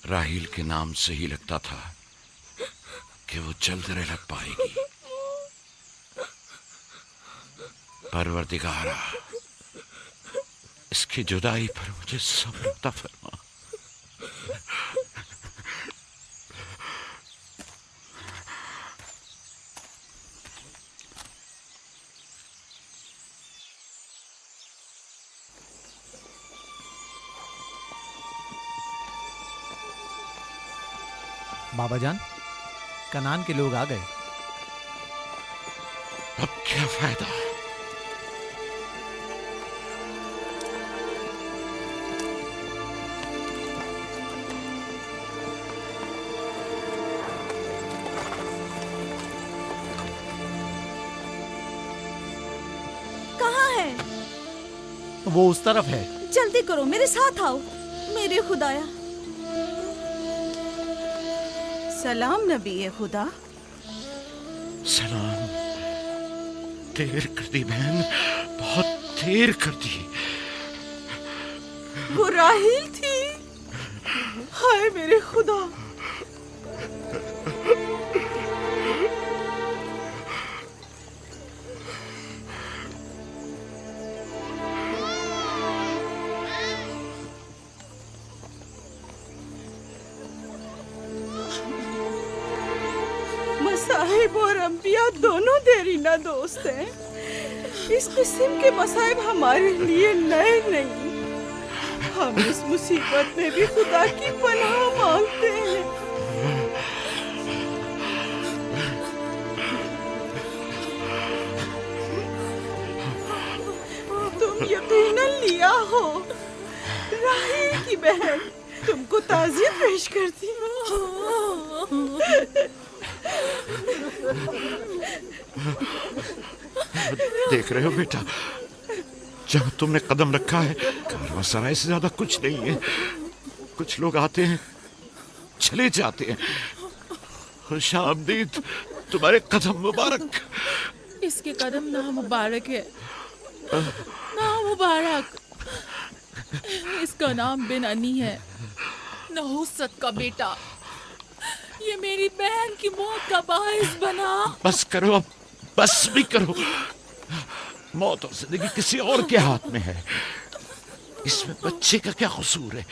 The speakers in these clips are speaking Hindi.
राहील के नाम से ही लगता था कि वो जल्द रह पाएगी। परवरदिगारा, इसकी जुदाई पर मुझे सब्र अता फरमा। बाबा जान, कनान के लोग आ गए। अब क्या फायदा? कहाँ है? वो उस तरफ है। जल्दी करो, मेरे साथ आओ। मेरे खुदाया। सलाम नबी खुदा। सलाम। देर कर दी बहन, बहुत देर कर दी। वो राहील थी। हाय मेरे खुदा। मसाहिब और अंबिया दोनों देरीना दोस्त हैं। इस किस्म के मसाइब हमारे लिए नए नहीं। हम इस मुसीबत में भी खुदा की पनाह मांगते हैं। तुम यकीनन लिया हो। राहील की बहन तुमको ताज़ियत पेश करती हूँ। देख रहे हो बेटा, जहाँ तुमने कदम रखा है कारवांसराय से ज्यादा कुछ नहीं है। कुछ लोग आते हैं, चले जाते हैं। खुशामदीद तुम्हारे कदम मुबारक। इसके कदम ना मुबारक है, ना मुबारक। इसका नाम बिन अनी है, नहुसत का बेटा। ये मेरी बहन की मौत का बाइस बना। बस करो अब, बस भी करो। मौत और जिंदगी किसी और के हाथ में है। इसमें बच्चे का क्या कसूर है?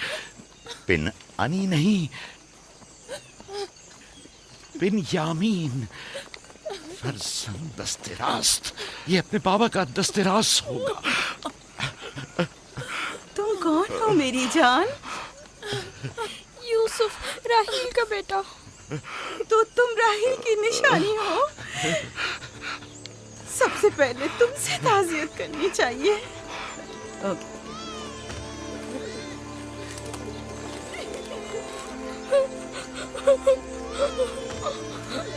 बिन अनी नहीं, बिन यामीन, फर्जंद दस्तेरास्त। ये अपने बाबा का दस्तेरास होगा। तुम कौन हो मेरी जान? यूसुफ, राहील का बेटा। तो तुम राहील की निशानी हो। सबसे पहले तुमसे ताज़ियत करनी चाहिए। ओके।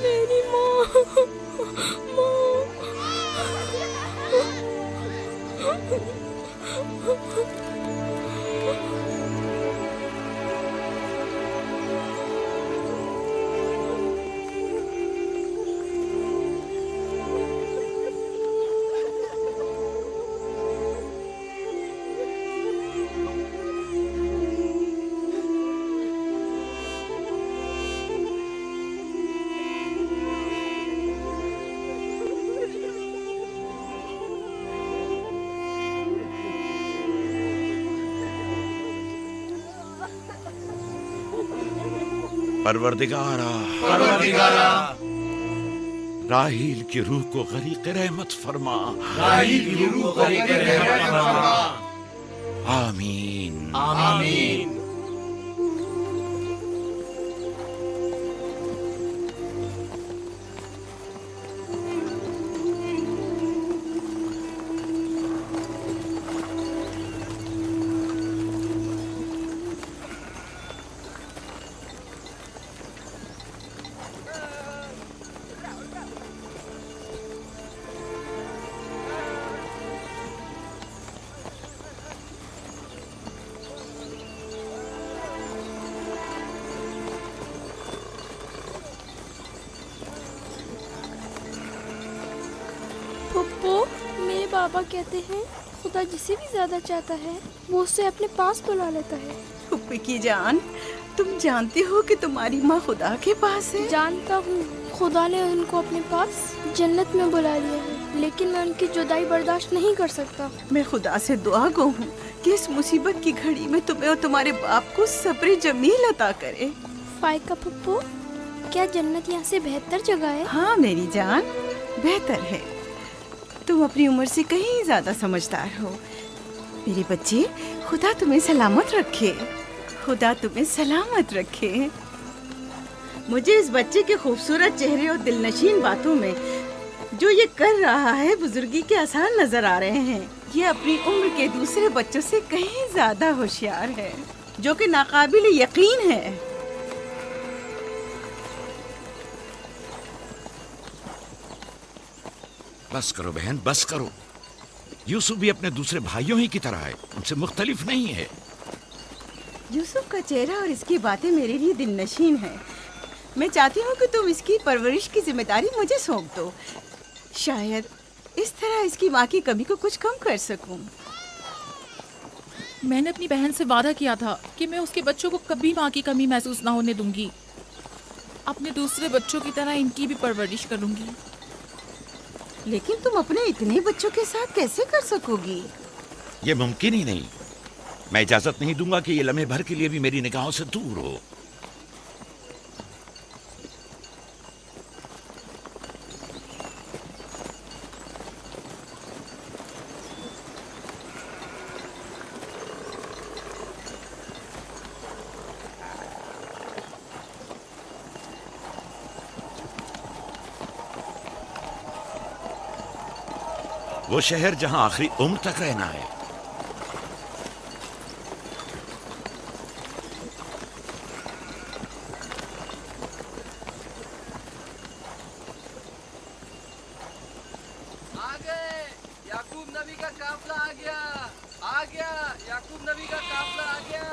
मेरी माँ, परवरदिगारा, राहील की रूह को गरीक़ रहमत फरमा। राहील की रूह को गरीक़ रहमत फरमा। आमीन, आमीन। पापा कहते हैं खुदा जिसे भी ज्यादा चाहता है वो उसे अपने पास बुला लेता है। फुप्पी की जान, तुम जानते हो कि तुम्हारी माँ खुदा के पास है? जानता हूँ, खुदा ने उनको अपने पास जन्नत में बुला लिया है, लेकिन मैं उनकी जुदाई बर्दाश्त नहीं कर सकता। मैं खुदा से दुआ गो हूँ कि इस मुसीबत की घड़ी में तुम्हें और तुम्हारे बाप को सब्र जमील अता करे। फाइका पप्पू, क्या जन्नत यहाँ से बेहतर जगह है? हाँ मेरी जान, बेहतर है। तुम अपनी उम्र से कहीं ज्यादा समझदार हो। मेरे बच्चे, खुदा तुम्हें सलामत रखे, खुदा तुम्हें सलामत रखे। मुझे इस बच्चे के खूबसूरत चेहरे और दिलनशीन बातों में जो ये कर रहा है बुजुर्गी के आसार नजर आ रहे हैं। ये अपनी उम्र के दूसरे बच्चों से कहीं ज्यादा होशियार है, जो कि नाकाबिल यकीन है। बस करो बहन, बस करो। यूसुफ भी अपने दूसरे भाइयों ही की तरह है, उनसे मुख्तलिफ नहीं है। यूसुफ का चेहरा और इसकी बातें मेरे लिए दिलनशीन है। मैं चाहती हूँ कि तुम इसकी परवरिश की जिम्मेदारी मुझे सौंप दो। शायद इस तरह इसकी माँ की कमी को कुछ कम कर सकूं। मैंने अपनी बहन से वादा किया था कि मैं उसके बच्चों को कभी माँ की कमी महसूस ना होने दूंगी। अपने दूसरे बच्चों की तरह इनकी भी परवरिश करूंगी। लेकिन तुम अपने इतने बच्चों के साथ कैसे कर सकोगी? ये मुमकिन ही नहीं। मैं इजाजत नहीं दूंगा कि ये लम्हे भर के लिए भी मेरी निगाहों से दूर हो। वो शहर जहां आखिरी उम्र तक रहना है। आ गए, याकूब नबी का काफला आ गया, आ गया, याकूब नबी का काफला आ गया।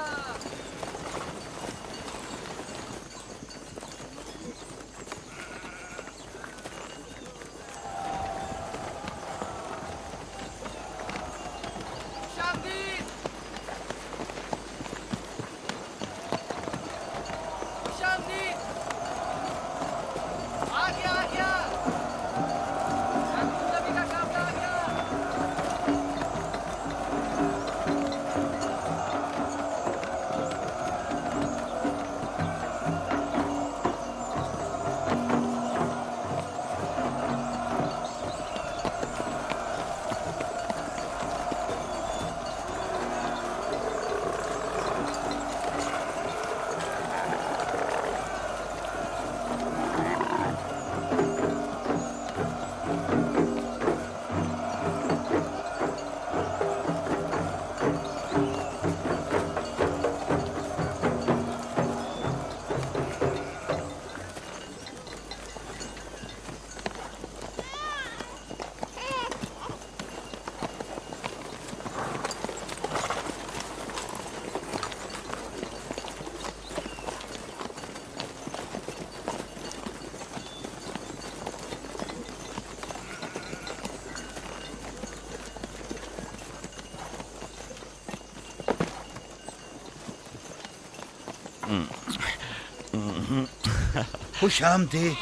खुश आमदीद,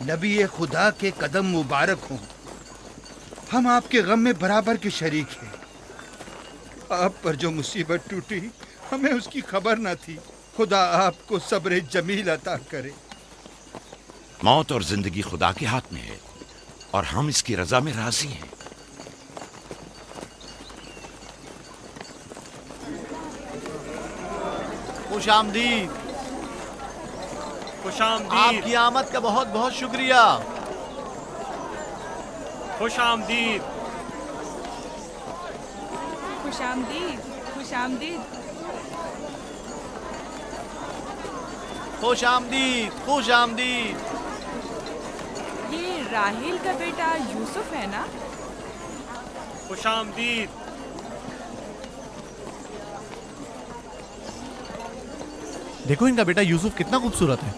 नबी खुदा के कदम मुबारक हों। हम आपके गम में बराबर के शरीक हैं। आप पर जो मुसीबत टूटी हमें उसकी खबर न थी। खुदा आपको सब्र जमील अता करे। मौत और जिंदगी खुदा के हाथ में है और हम इसकी रजा में राजी हैं। खुश आमदीद। खुश आमदीद। आपकी आमद का बहुत बहुत शुक्रिया। खुश आमदीद। खुश आमदीद, खुश आमदीद। खुश आमदीद, खुश आमदीद। ये राहेल का बेटा यूसुफ है ना? खुश आमदीद। देखो इनका बेटा यूसुफ कितना खूबसूरत है।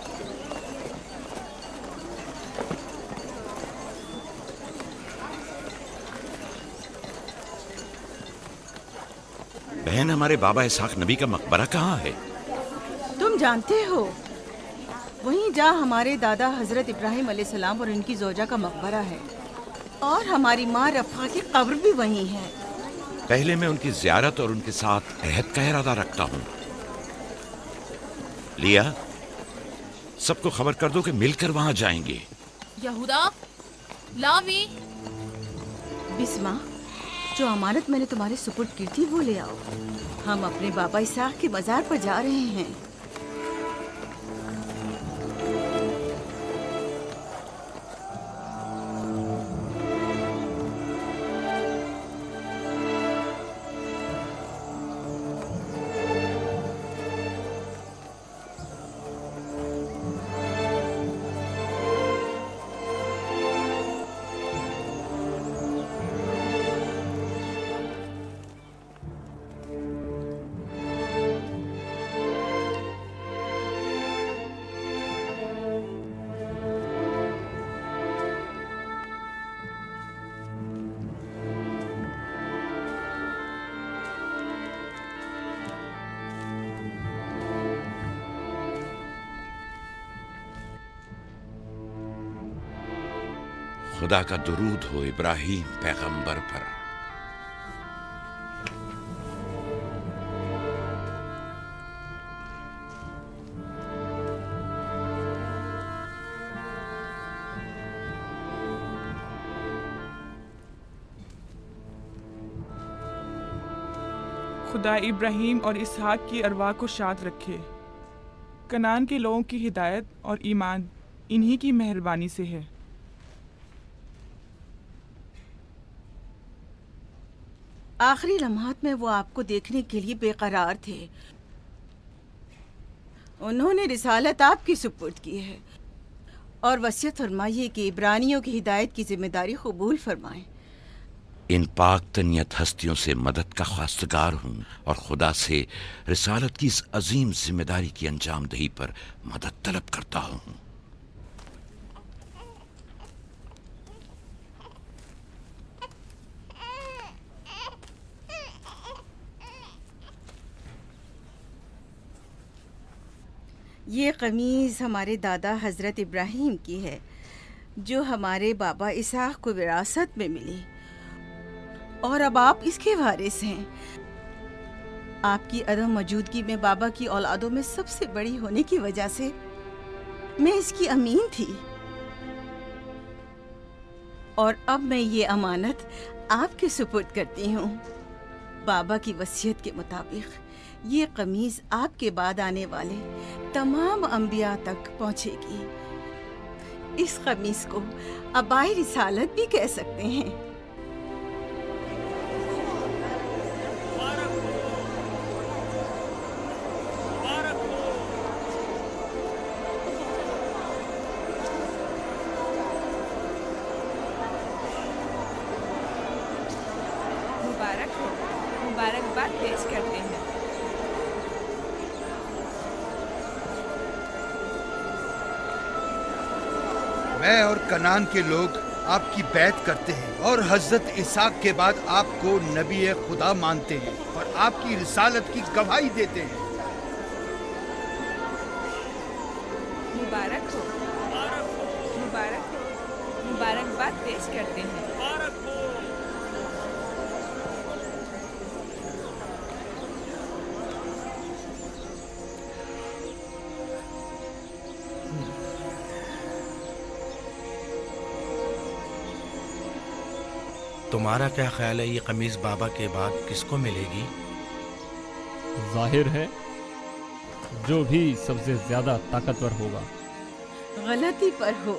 बहन, हमारे बाबा इसहाक नबी का मकबरा कहाँ है? तुम जानते हो वहीं जहाँ हमारे दादा हजरत इब्राहिम अलैहिस्सलाम और उनकी जोजा का मकबरा है, और हमारी माँ रफ़ा की कब्र भी वहीं है। पहले मैं उनकी ज़ियारत और उनके साथ अहद का इरादा रखता हूँ। लिया, सबको खबर कर दो कि मिलकर वहां जाएंगे। यहूदा, लावी। बिस्मा, जो अमानत मैंने तुम्हारे सुपुर्द की थी वो ले आओ। हम अपने बाबा इसाक के मज़ार पर जा रहे हैं। खुदा का दुरूद हो इब्राहिम पैगंबर पर। खुदा इब्राहिम और इसहाक की अरवाह को शाद रखे। कनान के लोगों की हिदायत और ईमान इन्हीं की मेहरबानी से है। आखिरी लम्हात में वो आपको देखने के लिए बेकरार थे। उन्होंने रिसालत आपकी सुपुर्द की है और वसीयत फरमाइए कि इब्रानियों की हिदायत की जिम्मेदारी कबूल फरमाएं। इन पाक तनियत हस्तियों से मदद का ख्वास्तगार हूँ और खुदा से रिसालत की इस अजीम जिम्मेदारी की अंजाम दही पर मदद तलब करता हूँ। ये कमीज़ हमारे दादा हजरत इब्राहिम की है, जो हमारे बाबा इसाक को विरासत में मिली, और अब आप इसके वारिस हैं। आपकी अदम मौजूदगी में बाबा की औलादों में सबसे बड़ी होने की वजह से मैं इसकी अमीन थी, और अब मैं ये अमानत आपके सुपुर्द करती हूँ। बाबा की वसीयत के मुताबिक ये कमीज आपके बाद आने वाले तमाम अंबिया तक पहुँचेगी। इस कमीज को अबाई रिसालत भी कह सकते हैं। मुबारक हो, मुबारकबाद पेश करते हैं। मैं और कनान के लोग आपकी बैत करते हैं और हजरत इसाक के बाद आपको नबी खुदा मानते हैं और आपकी रिसालत की गवाही देते हैं। मुबारक हो, मुबारक हो, मुबारकबाद पेश करते हैं। तुम्हारा क्या ख्याल है, ये कमीज बाबा के बाद किसको मिलेगी? जाहिर है जो भी सबसे ज्यादा ताकतवर होगा। गलती पर हो,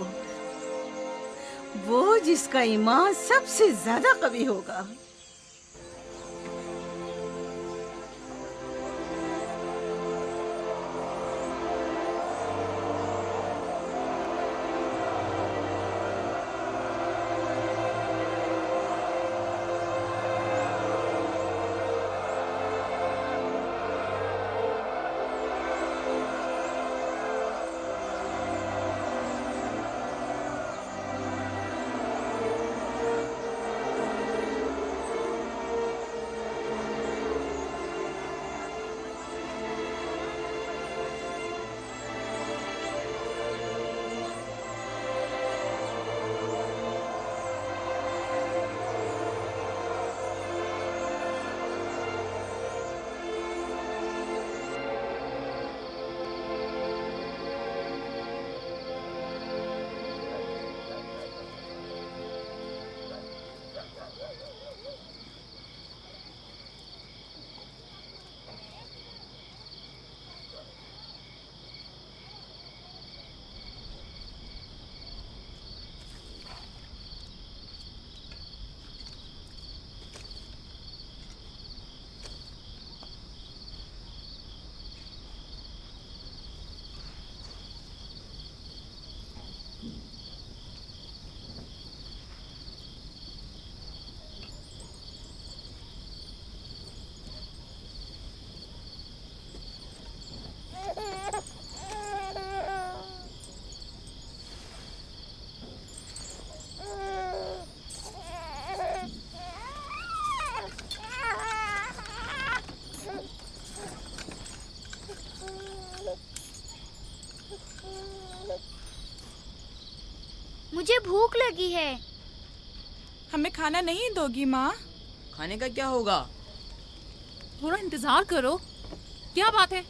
वो जिसका ईमान सबसे ज्यादा कवी होगा। मुझे भूख लगी है। हमें खाना नहीं दोगी माँ? खाने का क्या होगा? थोड़ा इंतजार करो। क्या बात है?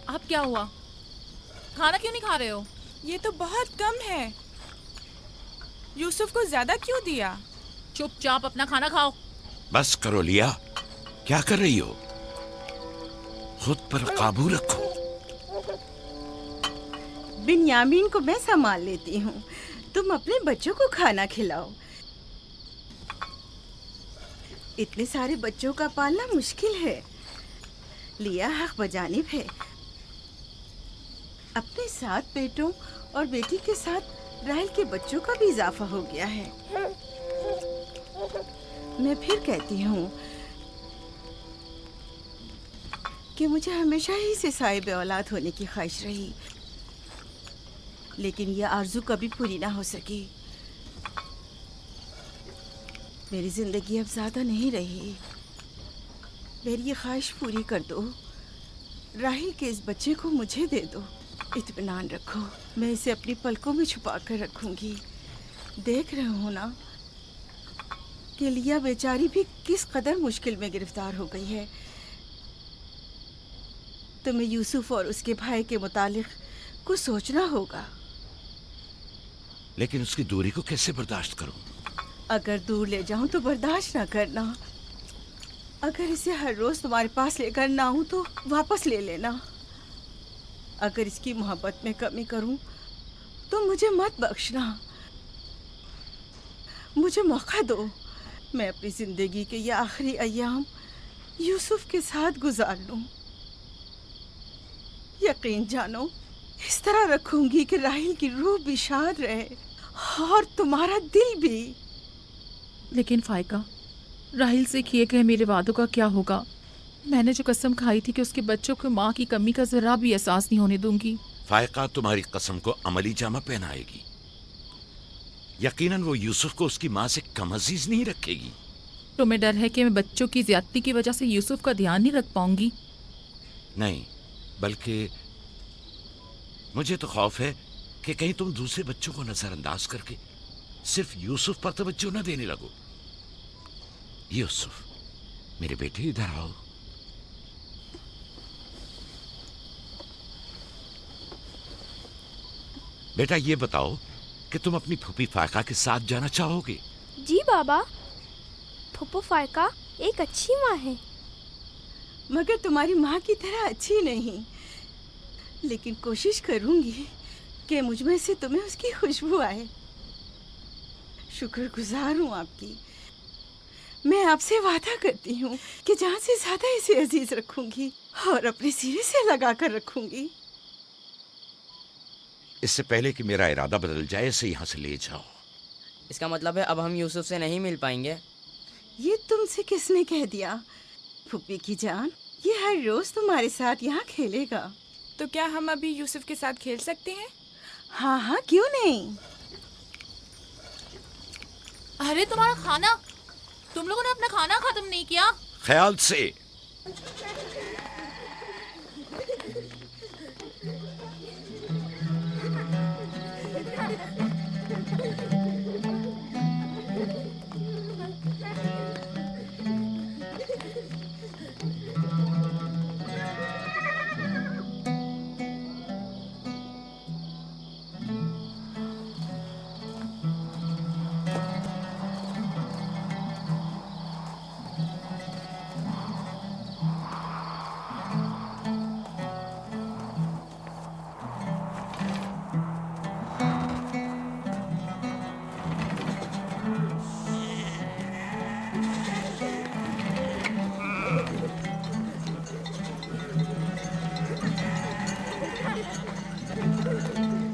अब क्या हुआ? खाना क्यों नहीं खा रहे हो? ये तो बहुत कम है। यूसुफ को ज्यादा क्यों दिया? चुपचाप अपना खाना खाओ। बस करो लिया, क्या कर रही हो? खुद पर काबू रखो। बिन्यामीन को मैं संभाल लेती हूँ, तुम अपने बच्चों को खाना खिलाओ। इतने सारे बच्चों का पालना मुश्किल है। लिया हक बजानिब है। अपने 7 बेटों और बेटी के साथ राहेल के बच्चों का भी इजाफा हो गया है। मैं फिर कहती हूँ कि मुझे हमेशा ही से साहिब औलाद होने की ख्वाहिश रही, लेकिन यह आरज़ू कभी पूरी ना हो सकी। मेरी जिंदगी अब ज्यादा नहीं रही। मेरी ये ख्वाहिश पूरी कर दो। राहिल के इस बच्चे को मुझे दे दो। इत्मीनान रखो, मैं इसे अपनी पलकों में छुपा कर रखूंगी। देख रहे हो ना कि लिया बेचारी भी किस कदर मुश्किल में गिरफ्तार हो गई है। तुम्हें यूसुफ और उसके भाई के मुतालिक कुछ सोचना होगा। लेकिन उसकी दूरी को कैसे बर्दाश्त करूं? अगर दूर ले जाऊं तो बर्दाश्त ना करना। अगर इसे हर रोज तुम्हारे पास लेकर ना आऊं तो वापस ले लेना। अगर इसकी मोहब्बत में कमी करूं तो मुझे मत बख्शना। मुझे मौका दो, मैं अपनी जिंदगी के ये आखिरी अय्याम यूसुफ के साथ गुजार लूं। यकीन जानो, इस तरह रखूंगी कि राहिल की रूह भी शाद रहे और तुम्हारा दिल भी। लेकिन फायका, राहिल से किए गए मेरे वादों का क्या होगा? मैंने जो कसम खाई थी कि उसके बच्चों को माँ की कमी का जरा भी एहसास नहीं होने दूंगी। फायका तुम्हारी कसम को अमली जामा पहनाएगी। यकीनन वो यूसुफ को उसकी माँ से कम अजीज नहीं रखेगी। तुम्हें डर है कि मैं बच्चों की ज्यादती की वजह से यूसुफ का ध्यान नहीं रख पाऊंगी? नहीं, बल्कि मुझे तो खौफ है कि कहीं तुम दूसरे बच्चों को नजरअंदाज करके सिर्फ यूसुफ पर तवज्जो न देने लगो। यूसुफ, मेरे बेटे इधर आओ। बेटा, ये बताओ कि तुम अपनी फूफी फायका के साथ जाना चाहोगे? जी बाबा, फूफो फायका एक अच्छी माँ है। मगर तुम्हारी माँ की तरह अच्छी नहीं, लेकिन कोशिश करूंगी कि मुझ में से तुम्हें उसकी खुशबू आए। शुक्रगुजार हूँ आपकी। मैं आपसे वादा करती हूँ कि जान से ज्यादा इसे अजीज रखूंगी और अपने सीने से लगा कर रखूंगी। इससे पहले कि मेरा इरादा बदल जाए, इसे यहाँ से ले जाओ। इसका मतलब है अब हम यूसुफ से नहीं मिल पाएंगे? ये तुमसे किसने कह दिया? फूफी की जान, ये हर रोज तुम्हारे साथ यहाँ खेलेगा। तो क्या हम अभी यूसुफ के साथ खेल सकते हैं? हाँ हाँ, क्यों नहीं। अरे तुम्हारा खाना, तुम लोगों ने अपना खाना खत्म नहीं किया? ख्याल से।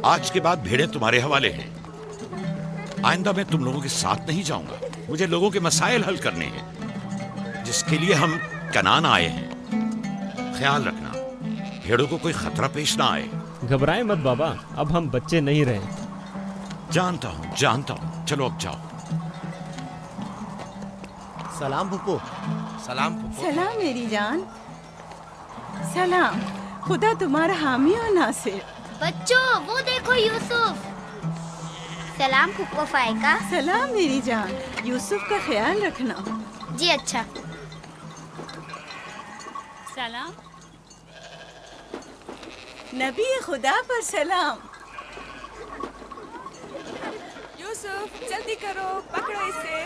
आज के बाद भेड़ें तुम्हारे हवाले हैं। आइंदा मैं तुम लोगों के साथ नहीं जाऊंगा। मुझे लोगों के मसाइल हल करने हैं, जिसके लिए हम कनान आए हैं। ख्याल रखना भेड़ों को कोई खतरा पेश ना आए। घबराए मत बाबा, अब हम बच्चे नहीं रहे। जानता हूं। चलो अब जाओ। सलाम फुप्पो। सलाम फुप्पो। सलाम मेरी जान। सलाम। खुदा तुम्हारा हामी हो नासिर। बच्चों वो देखो यूसुफ। सलाम फुप्पो फायका। सलाम मेरी जान। यूसुफ का ख्याल रखना। जी अच्छा। सलाम। नबी खुदा पर सलाम। यूसुफ जल्दी करो, पकड़ो इसे।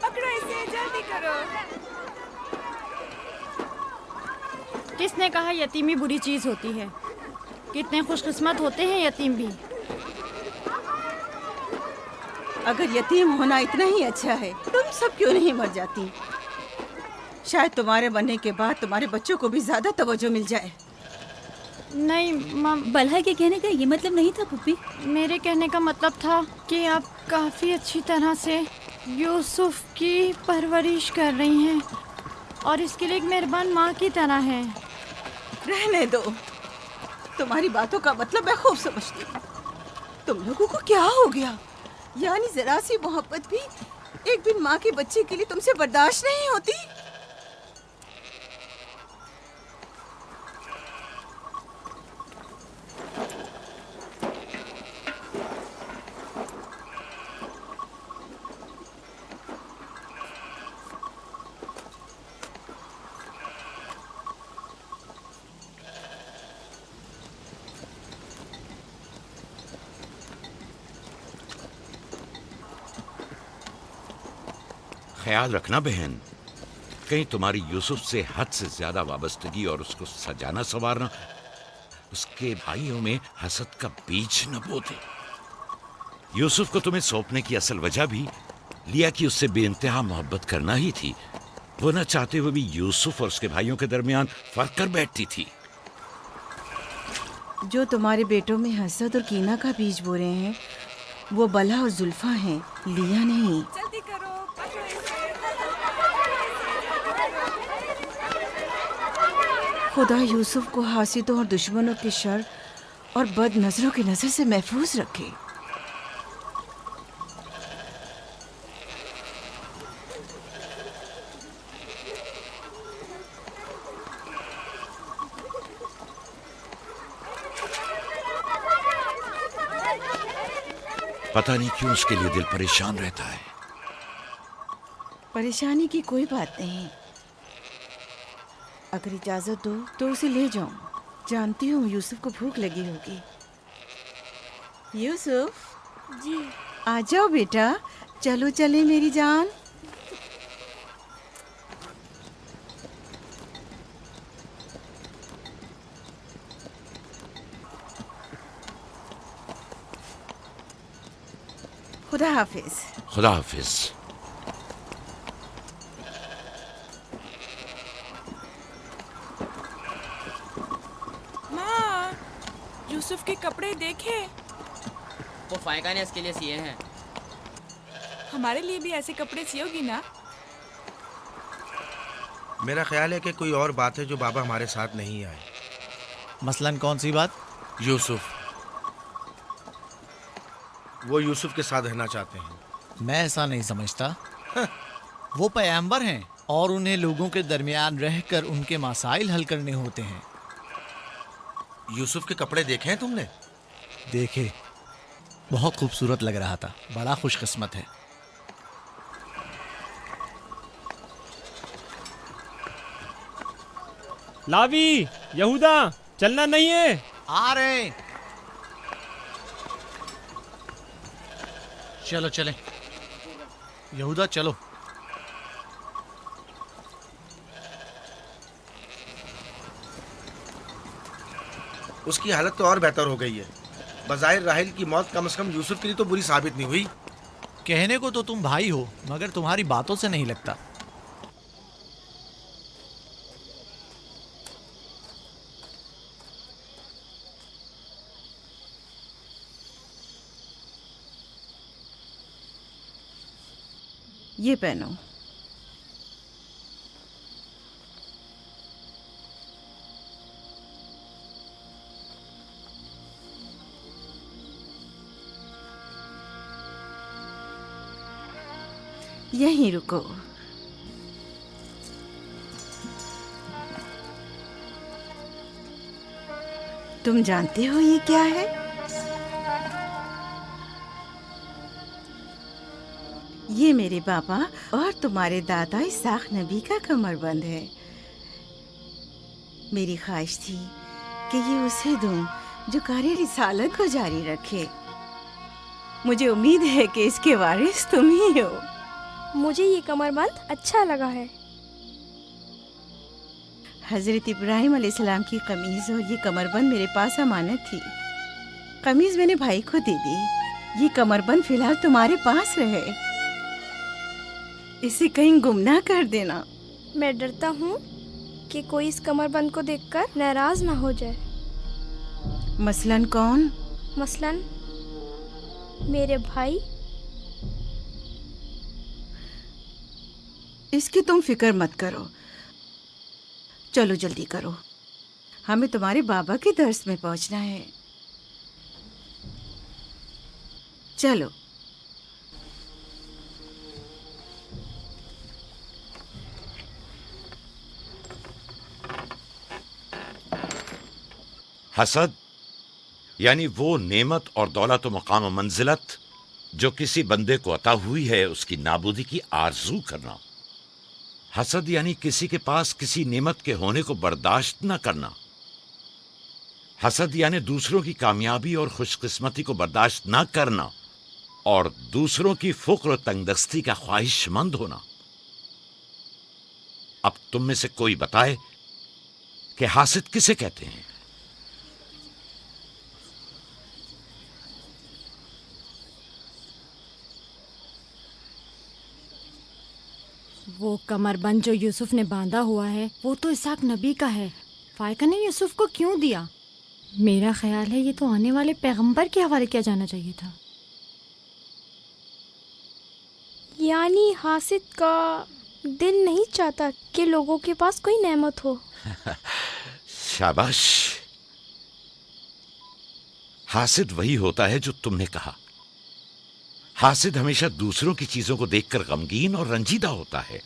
पकड़ो इसे, जल्दी करो। किसने कहा यतीमी बुरी चीज होती है? कितने खुशकिस्मत होते हैं यतीम भी। अगर यतीम होना इतना ही अच्छा है, तुम सब क्यों नहीं मर जाती? शायद तुम्हारे बनने के बाद तुम्हारे बच्चों को भी ज्यादा तवज्जो मिल जाए। नहीं बल्हा के कहने का ये मतलब नहीं था पुप्पी। मेरे कहने का मतलब था कि आप काफी अच्छी तरह से यूसुफ की परवरिश कर रही हैं और इसके लिए एक मेहरबान माँ की तरह हैं। रहने दो, तुम्हारी बातों का मतलब मैं खूब समझती हूँ। तुम लोगों को क्या हो गया? यानी जरा सी मोहब्बत भी एक बिन माँ के बच्चे के लिए तुमसे बर्दाश्त नहीं होती? ख्याल रखना बहन, कहीं तुम्हारी यूसुफ से हद से ज्यादा वाबस्तगी और उसको सजाना संवारना उसके भाइयों में हसद का बीज न बो दे। यूसुफ को तुम्हें सौंपने की असल वजह भी लिया कि उससे बेइंतहा मोहब्बत करना ही थी। वो न चाहते हुए भी यूसुफ और उसके भाइयों के दरमियान फर्क कर बैठती थी। जो तुम्हारे बेटों में हसद और कीना का बीज बो रहे हैं, वो बला और जुल्फा हैं, लिया नहीं। जल्दी करो, पकड़ो इसे। खुदा यूसुफ को हासिदों और दुश्मनों के शर और बद नजरों की नजर से महफूज रखे। पता नहीं क्यों उसके लिए दिल परेशान रहता है। परेशानी की कोई बात नहीं। अगर इजाजत दो तो उसे ले जाऊं। जानती हूँ यूसुफ को भूख लगी होगी। यूसुफ जी। आ जाओ बेटा, चलो चले मेरी जान। खुदा हाफिज। खुदा हाफिज। माँ, यूसुफ के कपड़े देखे। वो फायका ने इसके लिए सिए हैं। हमारे लिए भी ऐसे कपड़े सियोगी ना? मेरा ख्याल है कि कोई और बात है जो बाबा हमारे साथ नहीं आए। मसलन कौन सी बात? यूसुफ। वो यूसुफ के साथ रहना चाहते हैं। मैं ऐसा नहीं समझता। वो पैगंबर हैं और उन्हें लोगों के दरमियान रहकर उनके मसाइल हल करने होते हैं। यूसुफ के कपड़े देखे हैं तुमने? देखे, बहुत खूबसूरत लग रहा था। बड़ा खुशकिस्मत है। लावी, यहूदा, चलना नहीं है। आ रहे हैं। चलो चलें। यहूदा चलो। उसकी हालत तो और बेहतर हो गई है। बज़ाहिर राहिल की मौत कम से कम यूसुफ के लिए तो बुरी साबित नहीं हुई। कहने को तो तुम भाई हो, मगर तुम्हारी बातों से नहीं लगता। ये पहनो। यहीं रुको। तुम जानते हो ये क्या है? ये मेरे पापा और तुम्हारे दादा इसाक नबी का कमरबंद है। मेरी ख्वाहिश थी कि ये उसे दूं जो कार्य रिसालत को जारी रखे। मुझे उम्मीद है कि इसके वारिस तुम ही हो। मुझे ये कमरबंद अच्छा लगा है। हजरत इब्राहिम अलैहिस्सलाम की कमीज और ये कमरबंद मेरे पास अमानत थी। कमीज मैंने भाई को दे दी। ये कमरबंद फिलहाल तुम्हारे पास रहे। इसे कहीं गुम ना कर देना। मैं डरता हूँ कि कोई इस कमरबंद को देखकर नाराज ना हो जाए। मसलन कौन? मसलन मेरे भाई। इसकी तुम फिक्र मत करो। चलो जल्दी करो, हमें तुम्हारे बाबा के दर्स में पहुंचना है। चलो। हसद यानी वो नेमत और दौलत व मकाम व मंजिलत जो किसी बंदे को अता हुई है, उसकी नाबूदी की आरजू करना। हसद यानी किसी के पास किसी नेमत के होने को बर्दाश्त न करना। हसद यानी दूसरों की कामयाबी और खुशकिस्मती को बर्दाश्त न करना और दूसरों की फुक्र और तंगदस्ती का ख्वाहिशमंद होना। अब तुम में से कोई बताए कि हासिद किसे कहते हैं? वो कमरबंद जो यूसुफ ने बांधा हुआ है वो तो इसाक नबी का है। फायका ने यूसुफ को क्यों दिया? मेरा ख्याल है ये तो आने वाले पैगंबर के हवाले किया जाना चाहिए था। यानी हासिद का दिल नहीं चाहता कि लोगों के पास कोई नेमत हो। शाबाश। हासिद वही होता है जो तुमने कहा। हासिद हमेशा दूसरों की चीजों को देखकर गमगीन और रंजीदा होता है।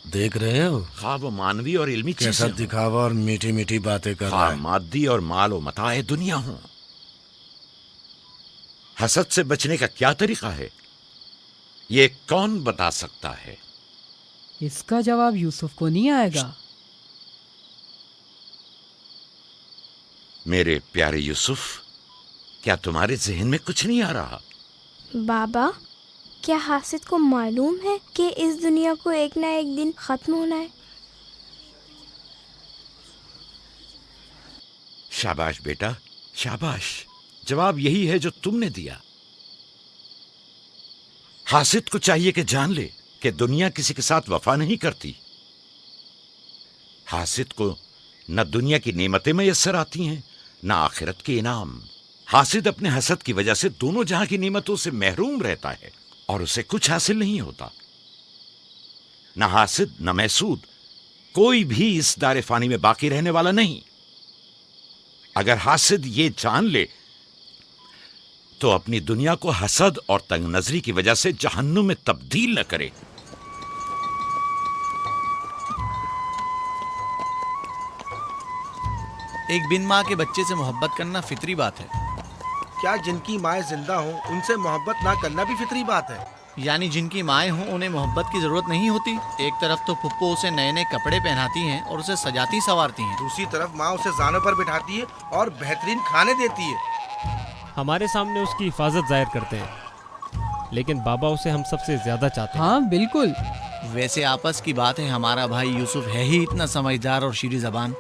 देख रहे हो ख्वाब वो मानवी और इल्मी कैसा चीजें दिखावा और मीठी मीठी बातें कर रहा है। मादी और माल व मताए दुनिया हो। हसद से बचने का क्या तरीका है, ये कौन बता सकता है? इसका जवाब यूसुफ को नहीं आएगा। मेरे प्यारे यूसुफ, क्या तुम्हारे जहन में कुछ नहीं आ रहा? बाबा, क्या हासिद को मालूम है कि इस दुनिया को एक ना एक दिन खत्म होना है? शाबाश बेटा, शाबाश। जवाब यही है जो तुमने दिया। हासिद को चाहिए कि जान ले कि दुनिया किसी के साथ वफा नहीं करती। हासिद को न दुनिया की नेमतें मैसर आती हैं, न आखिरत के इनाम। हासिद अपने हसद की वजह से दोनों जहां की नेमतों से महरूम रहता है और उसे कुछ हासिल नहीं होता। न हासिद न महसूद, कोई भी इस दारे फानी में बाकी रहने वाला नहीं। अगर हासिद ये जान ले तो अपनी दुनिया को हसद और तंग नजरी की वजह से जहन्नुम में तब्दील न करे। एक बिन माँ के बच्चे से मोहब्बत करना फितरी बात है। क्या जिनकी माएँ जिंदा हों उनसे मोहब्बत ना करना भी फितरी बात है? यानी जिनकी माएँ हों उन्हें मोहब्बत की जरूरत नहीं होती। एक तरफ तो पुप्पो उसे नए नए कपड़े पहनाती हैं और उसे सजाती संवारती हैं, दूसरी तरफ माँ उसे जानों पर बिठाती है और बेहतरीन खाने देती है। हमारे सामने उसकी हिफाजत जाहिर करते हैं, लेकिन बाबा उसे हम सबसे ज्यादा चाहते हैं। हाँ बिल्कुल। वैसे आपस की बात है, हमारा भाई यूसुफ है ही इतना समझदार और शीरी जबान।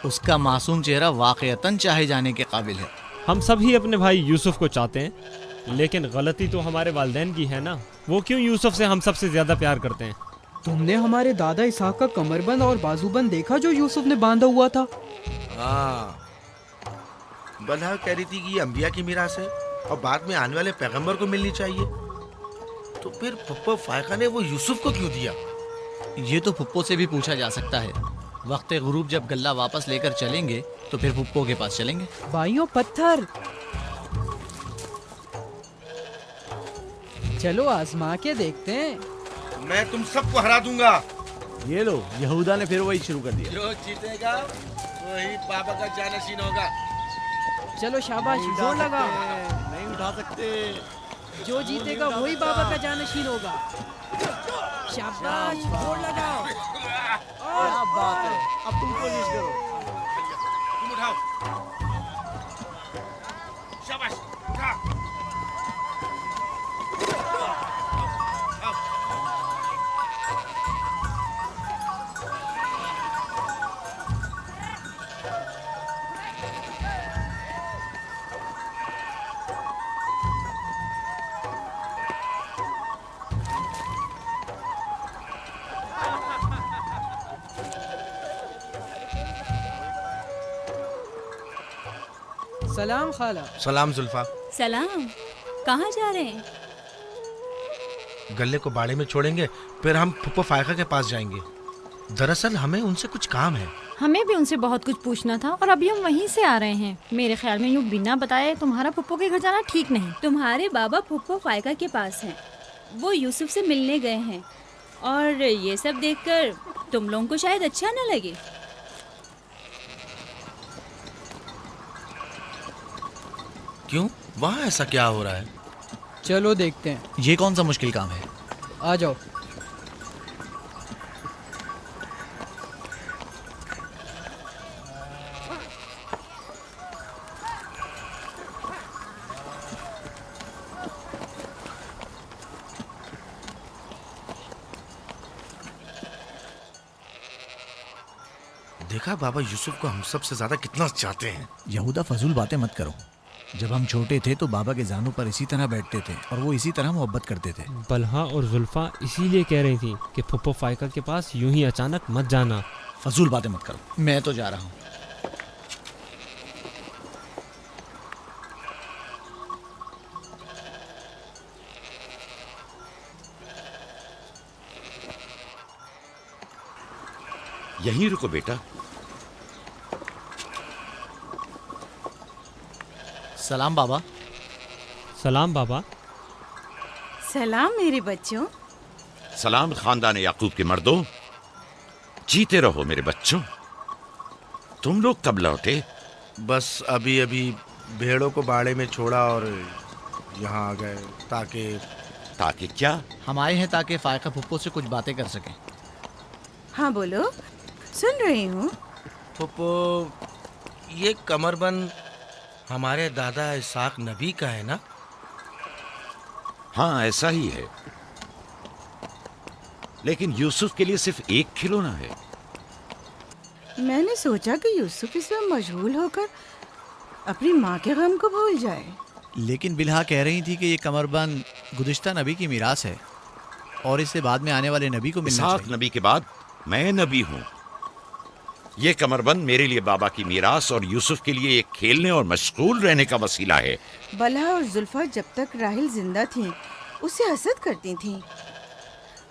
उसका मासूम चेहरा वाकईतन चाहे जाने के काबिल है। हम सभी अपने भाई यूसुफ को चाहते हैं, लेकिन गलती तो हमारे वालिदैन की है ना। वो क्यों यूसुफ से हम सबसे ज्यादा प्यार करते हैं? तुमने हमारे दादा इसाक का कमरबंद और बाजूबंद देखा जो यूसुफ ने बांधा हुआ था? हाँ, बल्हा कह रही थी कि ये अंबिया की मीरास है और बाद में आने वाले पैगंबर को मिलनी चाहिए। तो फिर फुप्पो फायका ने वो यूसुफ को क्यों दिया? ये तो फुप्पो से भी पूछा जा सकता है। वक्त गुरूब जब गल्ला वापस लेकर चलेंगे तो फिर फुप्पो के पास चलेंगे। भाइयों पत्थर, चलो आजमा के देखते हैं। मैं तुम सबको हरा दूंगा। ये लो, यहूदा ने फिर वही शुरू कर दिया। जो जीतेगा वही बाबा का जानशीन होगा। चलो शाबाश, जोर लगाओ। नहीं उठा सकते। जो जीतेगा वही बाबा का जानशीन होगा। शाबाश, जोर लगाओ। क्या बात है, अब तुम कोशिश करो। तुम उठाओ। शाबाश, उठा। सलाम खाला। सलाम जुल्फा। सलाम। कहाँ जा रहे हैं? गल्ले को बाड़े में छोड़ेंगे, फिर हम फुप्पो फायका के पास जाएंगे। दरअसल हमें उनसे कुछ काम है। हमें भी उनसे बहुत कुछ पूछना था और अभी हम वहीं से आ रहे हैं। मेरे ख्याल में यूँ बिना बताए तुम्हारा फुप्पो के घर जाना ठीक नहीं। तुम्हारे बाबा फुप्पो फायका के पास हैं। वो यूसुफ से मिलने गए हैं और ये सब देखकर तुम लोगों को शायद अच्छा न लगे। क्यों? वहाँ ऐसा क्या हो रहा है? चलो देखते हैं। ये कौन सा मुश्किल काम है? आ जाओ। देखा बाबा यूसुफ को हम सबसे ज्यादा कितना चाहते हैं। यहूदा फजूल बातें मत करो। जब हम छोटे थे तो बाबा के जानों पर इसी तरह बैठते थे और वो इसी तरह मोहब्बत करते थे। बलहा और जुल्फा इसीलिए कह रही थी कि फुप्पो फायका के पास यूं ही अचानक मत जाना। फजूल बातें मत करो, मैं तो जा रहा हूँ। यहीं रुको बेटा। सलाम बाबा। सलाम बाबा। सलाम मेरे बच्चों। सलाम खानदान याकूब के मर्दों। जीते रहो मेरे बच्चों। तुम लोग कब लौटे? बस अभी अभी भेड़ों को बाड़े में छोड़ा और यहाँ आ गए। ताकि क्या? हम आए हैं ताकि फायका फुप्पो से कुछ बातें कर सकें। हाँ बोलो, सुन रही हूँ। फुप्पो, ये कमरबंद हमारे दादा इसाक नबी का है ना? हाँ ऐसा ही है, लेकिन यूसुफ के लिए सिर्फ एक खिलौना है। मैंने सोचा कि यूसुफ इसमें मशगूल होकर अपनी माँ के गम को भूल जाए। लेकिन बिलहा कह रही थी कि ये कमरबंद गुज़िश्ता नबी की मीरास है और इससे बाद में आने वाले नबी को मिलना चाहिए। इसाक नबी के बाद मैं नबी हूँ। ये कमरबंद मेरे लिए बाबा की मीरास और यूसुफ के लिए एक खेलने और मशगूल रहने का वसीला है। बलहा और जुल्फा जब तक राहिल जिंदा थी उससे हसद करती थीं।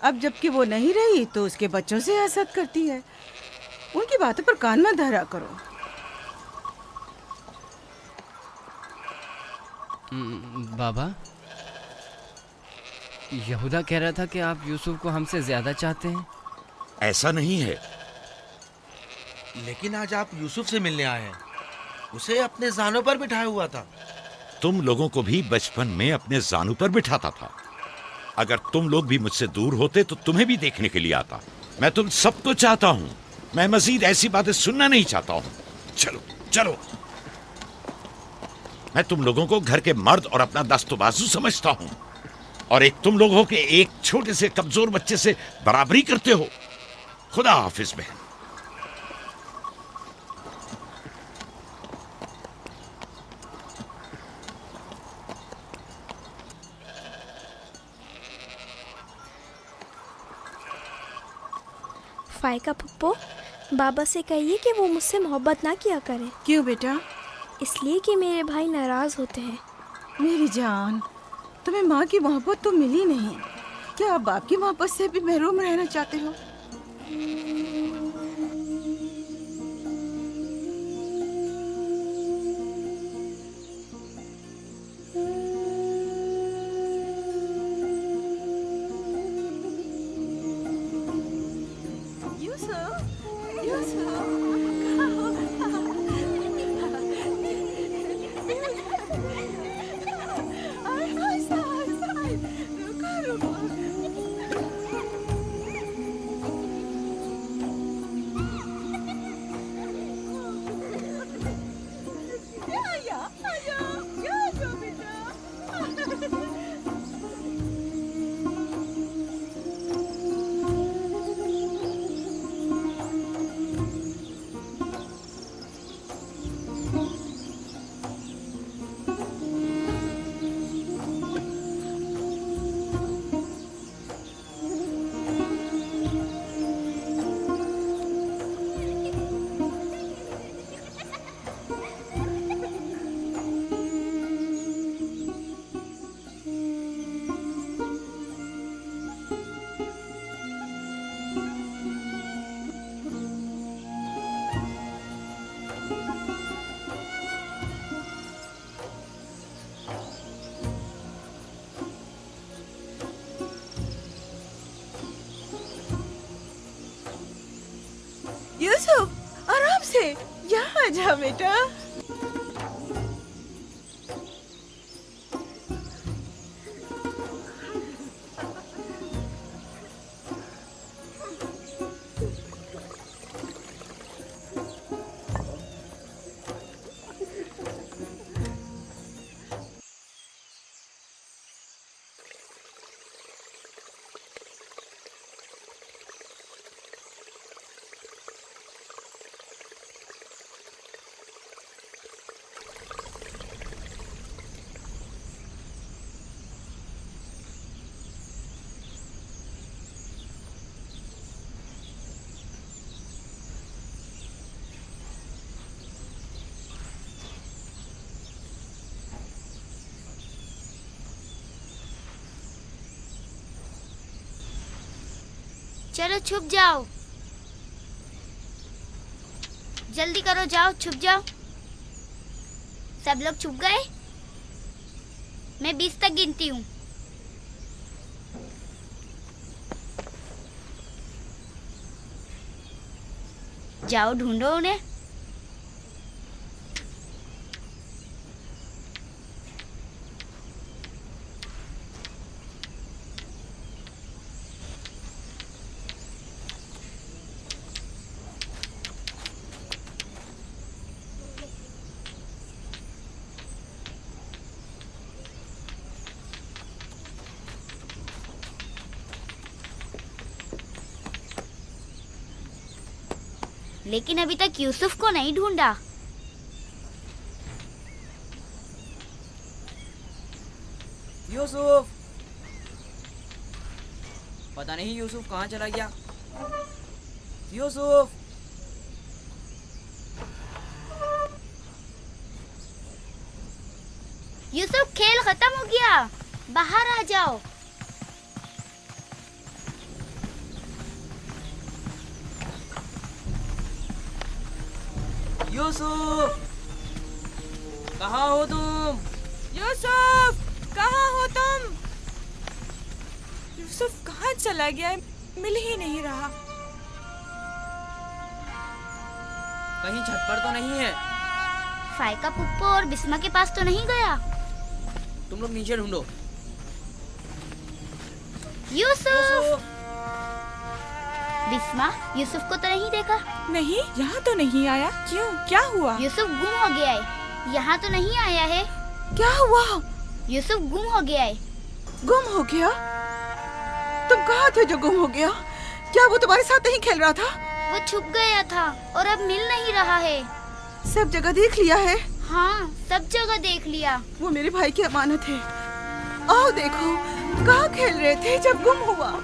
अब जबकि वो नहीं रही तो उसके बच्चों से हसद करती है। उनकी बातों पर कान मत धरा करो। बाबा, यहूदा कह रहा था कि आप यूसुफ को हमसे ज्यादा चाहते हैं। ऐसा नहीं है। लेकिन आज आप यूसुफ से मिलने आए हैं। उसे अपने जानों पर बिठाया हुआ था। तुम लोगों को भी बचपन में अपने जानों पर बिठाता था। अगर तुम लोग भी मुझसे दूर होते तो तुम्हें भी देखने के लिए आता। मैं तुम सबको चाहता हूँ। मैं मजीद ऐसी बातें सुनना नहीं चाहता हूँ। चलो चलो। मैं तुम लोगों को घर के मर्द और अपना दस्तबाजू समझता हूँ और एक तुम लोग हो के एक छोटे से कमजोर बच्चे से बराबरी करते हो। खुदा हाफिज बहन। फायका पप्पो, बाबा से कहिए कि वो मुझसे मोहब्बत ना किया करे। क्यों बेटा? इसलिए कि मेरे भाई नाराज होते हैं। मेरी जान, तुम्हें माँ की मोहब्बत तो मिली नहीं। क्या आप बाप की मोहब्बत से भी महरूम रहना चाहते हो? यूसुफ, आराम से, यहाँ आ जा बेटा। चलो छुप जाओ, जल्दी करो, जाओ छुप जाओ। सब लोग छुप गए? मैं 20 तक गिनती हूँ। जाओ ढूंढो उन्हें। लेकिन अभी तक यूसुफ को नहीं ढूंढा। यूसुफ, पता नहीं यूसुफ कहाँ चला गया। यूसुफ, यूसुफ, खेल खत्म हो गया, बाहर आ जाओ। यूसुफ, कहाँ हो तुम? यूसुफ, कहाँ हो तुम? यूसुफ कहाँ चला गया है? मिल ही नहीं रहा। कहीं छत पर तो नहीं है? फायका पुप्पो और बिस्मा के पास तो नहीं गया? तुम लोग नीचे ढूंढो। यूसुफ! बिस्मा, यूसुफ को तो नहीं देखा? नहीं, यहाँ तो नहीं आया। क्यों, क्या हुआ? यूसुफ गुम हो गया है, यहाँ तो नहीं आया है। क्या हुआ? यूसुफ गुम हो गया है। गुम हो गया? तुम कहाँ थे जो गुम हो गया? क्या वो तुम्हारे साथ नहीं खेल रहा था? वो छुप गया था और अब मिल नहीं रहा है। सब जगह देख लिया है? हाँ, सब जगह देख लिया। वो मेरे भाई की अमानत है। आओ देखो, कहाँ खेल रहे थे जब गुम हुआ?